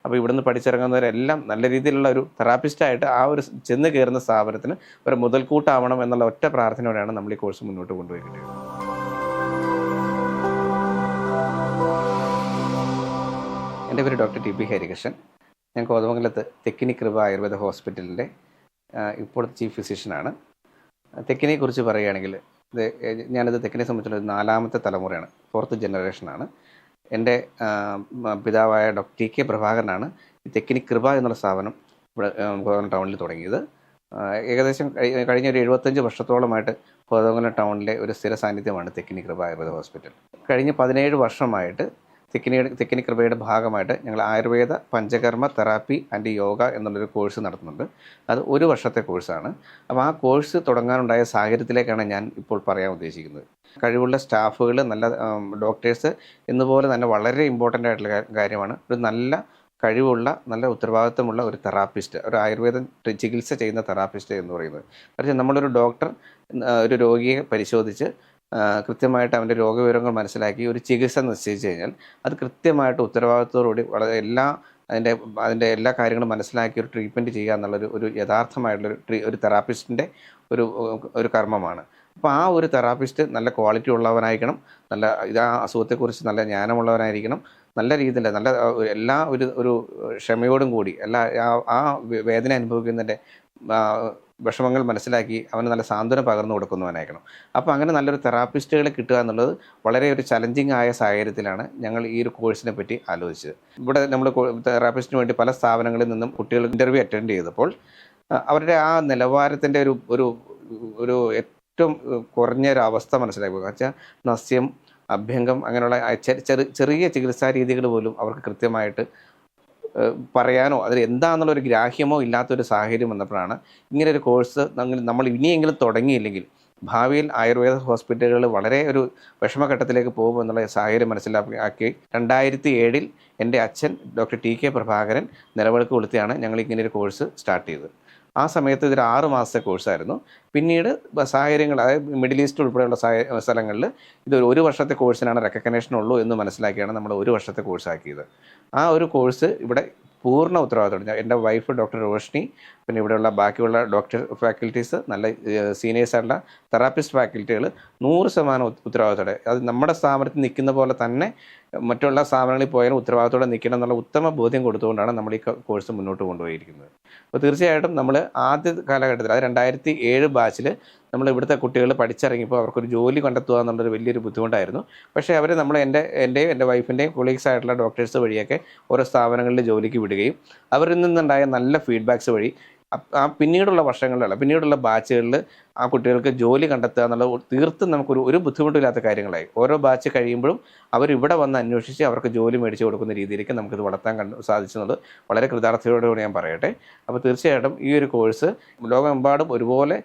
അപ്പോൾ ഇവിടുന്ന് പഠിച്ചിറങ്ങുന്നവരെല്ലാം നല്ല രീതിയിലുള്ള ഒരു തെറാപ്പിസ്റ്റായിട്ട് ആ ഒരു ചെന്ന് കയറുന്ന സ്ഥാപനത്തിന് ഒരു മുതൽക്കൂട്ടാവണം എന്നുള്ള ഒറ്റ പ്രാർത്ഥനയോടെയാണ് നമ്മൾ ഈ കോഴ്സ് മുന്നോട്ട് കൊണ്ടുപോയിട്ട്. എൻ്റെ പേര് ഡോക്ടർ ടി പി ഹരികൃഷ്ണൻ. ഞാൻ കോതമംഗലത്ത് തെക്കിനി കൃപ ആയുർവേദ ഹോസ്പിറ്റലിൻ്റെ ഇപ്പോഴത്തെ ചീഫ് ഫിസിഷ്യനാണ്. തെക്കിനെക്കുറിച്ച് പറയുകയാണെങ്കിൽ ഞാനിത് തെക്കിനെ സംബന്ധിച്ചുള്ള 4ാമത്തെ തലമുറയാണ്, 4th ജനറേഷനാണ്. എൻ്റെ പിതാവായ ഡോക്ടർ ടി കെ പ്രഭാകരനാണ് ഈ തെക്കിനി കൃപ എന്നുള്ള സ്ഥാപനം ഇവിടെ കോതമംഗലം ടൗണിൽ തുടങ്ങിയത്. ഏകദേശം കഴിഞ്ഞ ഒരു 75 വർഷത്തോളമായിട്ട് കോതമംഗലം ടൗണിലെ ഒരു സ്ഥിര സാന്നിധ്യമാണ് തെക്കിനി കൃപ ആയുർവേദ ഹോസ്പിറ്റൽ. കഴിഞ്ഞ 17 വർഷമായിട്ട് തെക്കിനി കൃപയുടെ ഭാഗമായിട്ട് ഞങ്ങൾ ആയുർവേദ പഞ്ചകർമ്മ തെറാപ്പി ആൻഡ് യോഗ എന്നുള്ളൊരു കോഴ്സ് നടത്തുന്നുണ്ട്. അത് 1 വർഷത്തെ കോഴ്സാണ്. അപ്പോൾ ആ കോഴ്സ് തുടങ്ങാനുണ്ടായ സാഹചര്യത്തിലേക്കാണ് ഞാൻ ഇപ്പോൾ പറയാൻ ഉദ്ദേശിക്കുന്നത്. കഴിവുള്ള സ്റ്റാഫുകൾ, നല്ല ഡോക്ടേഴ്സ് എന്നുപോലെ തന്നെ വളരെ ഇമ്പോർട്ടൻ്റ് ആയിട്ടുള്ള കാര്യമാണ് ഒരു നല്ല കഴിവുള്ള, നല്ല ഉത്തരവാദിത്വമുള്ള ഒരു തെറാപ്പിസ്റ്റ്, ഒരു ആയുർവേദ ചികിത്സ ചെയ്യുന്ന തെറാപ്പിസ്റ്റ് എന്ന് പറയുന്നത്. പക്ഷേ നമ്മളൊരു ഡോക്ടർ ഒരു രോഗിയെ പരിശോധിച്ച് കൃത്യമായിട്ട് അവൻ്റെ രോഗവിവരങ്ങൾ മനസ്സിലാക്കി ഒരു ചികിത്സ നിശ്ചയിച്ചു കഴിഞ്ഞാൽ അത് കൃത്യമായിട്ട് ഉത്തരവാദിത്തത്തോടുകൂടി വളരെ അതിൻ്റെ എല്ലാ കാര്യങ്ങളും മനസ്സിലാക്കി ഒരു ട്രീറ്റ്മെൻറ്റ് ചെയ്യുക എന്നുള്ളൊരു യഥാർത്ഥമായിട്ടുള്ളൊരു തെറാപ്പിസ്റ്റിൻ്റെ ഒരു കർമ്മമാണ്. അപ്പോൾ ആ ഒരു തെറാപ്പിസ്റ്റ് നല്ല ക്വാളിറ്റി ഉള്ളവനായിരിക്കണം, ആ അസുഖത്തെക്കുറിച്ച് നല്ല ജ്ഞാനമുള്ളവനായിരിക്കണം, നല്ല രീതിയിൽ എല്ലാ ഒരു ക്ഷമയോടും കൂടി ആ വേദന അനുഭവിക്കുന്നതിൻ്റെ വിഷമങ്ങൾ മനസ്സിലാക്കി അവന് നല്ല സാന്ത്വനം പകർന്നു കൊടുക്കുന്നവനായിരിക്കണം. അപ്പോൾ അങ്ങനെ നല്ലൊരു തെറാപ്പിസ്റ്റുകളെ കിട്ടുക എന്നുള്ളത് വളരെ ഒരു ചലഞ്ചിങ് ആയ സാഹചര്യത്തിലാണ് ഞങ്ങൾ ഈ ഒരു കോഴ്സിനെ പറ്റി ആലോചിച്ചത്. ഇവിടെ നമ്മൾ തെറാപ്പിസ്റ്റിന് വേണ്ടി പല സ്ഥാപനങ്ങളിൽ നിന്നും കുട്ടികൾ ഇൻ്റർവ്യൂ അറ്റൻഡ് ചെയ്തപ്പോൾ അവരുടെ ആ നിലവാരത്തിൻ്റെ ഒരു ഏറ്റവും കുറഞ്ഞൊരു അവസ്ഥ മനസ്സിലാക്കി. കാരണം വെച്ചാൽ നസ്യം, അഭ്യംഗം അങ്ങനെയുള്ള ചെറിയ ചികിത്സാ രീതികൾ പോലും അവർക്ക് കൃത്യമായിട്ട് പറയാനോ അതിൽ എന്താണെന്നുള്ളൊരു ഗ്രാഹ്യമോ ഇല്ലാത്തൊരു സാഹചര്യം വന്നപ്പോഴാണ് ഇങ്ങനെ ഒരു കോഴ്സ് നമ്മൾ ഇനിയെങ്കിലും തുടങ്ങിയില്ലെങ്കിൽ ഭാവിയിൽ ആയുർവേദ ഹോസ്പിറ്റലുകൾ വളരെ ഒരു വിഷമഘട്ടത്തിലേക്ക് പോകുമെന്നുള്ള സാഹചര്യം മനസ്സിലാക്കി 2007 എൻ്റെ അച്ഛൻ ഡോക്ടർ ടി കെ പ്രഭാകരൻ നിലവിളക്ക് കൊളുത്തിയാണ് ഞങ്ങൾ ഇങ്ങനെ ഒരു കോഴ്സ് സ്റ്റാർട്ട് ചെയ്തത്. ആ സമയത്ത് ഇതൊരു 6 മാസത്തെ കോഴ്സായിരുന്നു. പിന്നീട് സാഹചര്യങ്ങൾ, അതായത് മിഡിൽ ഈസ്റ്റ് ഉൾപ്പെടെയുള്ള സ്ഥലങ്ങളിൽ ഇതൊരു 1 വർഷത്തെ കോഴ്സിനാണ് റെക്കഗ്നേഷൻ ഉള്ളൂ എന്ന് മനസ്സിലാക്കിയാണ് നമ്മൾ 1 വർഷത്തെ കോഴ്സാക്കിയത്. ആ ഒരു കോഴ്സ് ഇവിടെ പൂർണ്ണ ഉത്തരവാദിത്തം എൻ്റെ വൈഫ് ഡോക്ടർ റോഷ്നി, പിന്നെ ഇവിടെയുള്ള ബാക്കിയുള്ള ഡോക്ടർ ഫാക്കൽറ്റീസ്, നല്ല സീനിയേഴ്സായിട്ടുള്ള തെറാപ്പിസ്റ്റ് ഫാക്കൽറ്റികൾ 100% ഉത്തരവാദിത്തോടെ, അത് നമ്മുടെ സ്ഥാപനത്തിൽ നിൽക്കുന്ന പോലെ തന്നെ മറ്റുള്ള സ്ഥാപനങ്ങളിൽ പോയാലും ഉത്തരവാദിത്തോടെ നിൽക്കണം എന്നുള്ള ഉത്തമ ബോധ്യം കൊടുത്തുകൊണ്ടാണ് നമ്മൾ ഈ കോഴ്സ് മുന്നോട്ട് കൊണ്ടുപോയിരിക്കുന്നത്. അപ്പോൾ തീർച്ചയായിട്ടും നമ്മൾ ആദ്യ കാലഘട്ടത്തിൽ, അത് 2007 ബാച്ചിൽ നമ്മൾ ഇവിടുത്തെ കുട്ടികൾ പഠിച്ചിറങ്ങിയപ്പോൾ അവർക്കൊരു ജോലി കണ്ടെത്തുക എന്നുള്ളൊരു വലിയൊരു ബുദ്ധിമുട്ടായിരുന്നു. പക്ഷേ അവർ എൻ്റെയും എൻ്റെ വൈഫിൻ്റെയും കൊളീഗ്സ് ആയിട്ടുള്ള ഡോക്ടേഴ്സ് വഴിയൊക്കെ ഓരോ സ്ഥാപനങ്ങളിൽ ജോലിക്ക് വിടുകയും അവരിൽ നിന്നുണ്ടായ നല്ല ഫീഡ്ബാക്സ് വഴി പിന്നീടുള്ള ബാച്ചുകളിൽ ആ കുട്ടികൾക്ക് ജോലി കണ്ടെത്തുക എന്നുള്ളത് തീർത്തും നമുക്കൊരു ബുദ്ധിമുട്ടില്ലാത്ത കാര്യങ്ങളായി. ഓരോ ബാച്ച് കഴിയുമ്പോഴും അവരിവിടെ വന്ന് അന്വേഷിച്ച് അവർക്ക് ജോലി മേടിച്ച് കൊടുക്കുന്ന രീതിയിലേക്ക് നമുക്കിത് വളർത്താൻ സാധിച്ചെന്നുള്ളത് വളരെ കൃതാർത്ഥതയോടുകൂടി ഞാൻ പറയട്ടെ. അപ്പോൾ തീർച്ചയായിട്ടും ഈ ഒരു കോഴ്സ് ലോകമെമ്പാടും ഒരുപോലെ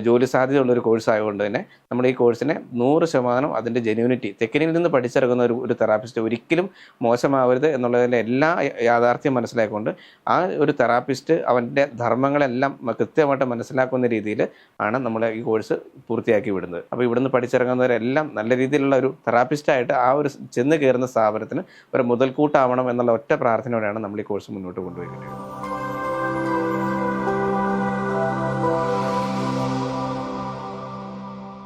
ജോലി സാധ്യതയുള്ളൊരു കോഴ്സ് ആയതുകൊണ്ട് തന്നെ നമ്മൾ ഈ കോഴ്സിനെ 100% അതിൻ്റെ ജെന്യൂനിറ്റി, തെക്കിനിൽ നിന്ന് പഠിച്ചിറങ്ങുന്ന ഒരു തെറാപ്പിസ്റ്റ് ഒരിക്കലും മോശമാവരുത് എന്നുള്ളതിൻ്റെ എല്ലാ യാഥാർത്ഥ്യം മനസ്സിലാക്കിക്കൊണ്ട് ആ ഒരു തെറാപ്പിസ്റ്റ് അവൻ്റെ ധർമ്മങ്ങളെല്ലാം കൃത്യമായിട്ട് മനസ്സിലാക്കുന്ന രീതിയിൽ ആണ് നമ്മൾ ഈ കോഴ്സ് പൂർത്തിയാക്കി വിടുന്നത്. അപ്പോൾ ഇവിടുന്ന് പഠിച്ചിറങ്ങുന്നവരെല്ലാം നല്ല രീതിയിലുള്ള ഒരു തെറാപ്പിസ്റ്റായിട്ട് ആ ഒരു ചെന്ന് കയറുന്ന സ്ഥാപനത്തിന് ഒരു മുതൽക്കൂട്ടാവണം എന്നുള്ള ഒറ്റ പ്രാർത്ഥനയോടെയാണ് നമ്മൾ ഈ കോഴ്സ് മുന്നോട്ട് കൊണ്ടുപോയിട്ട്.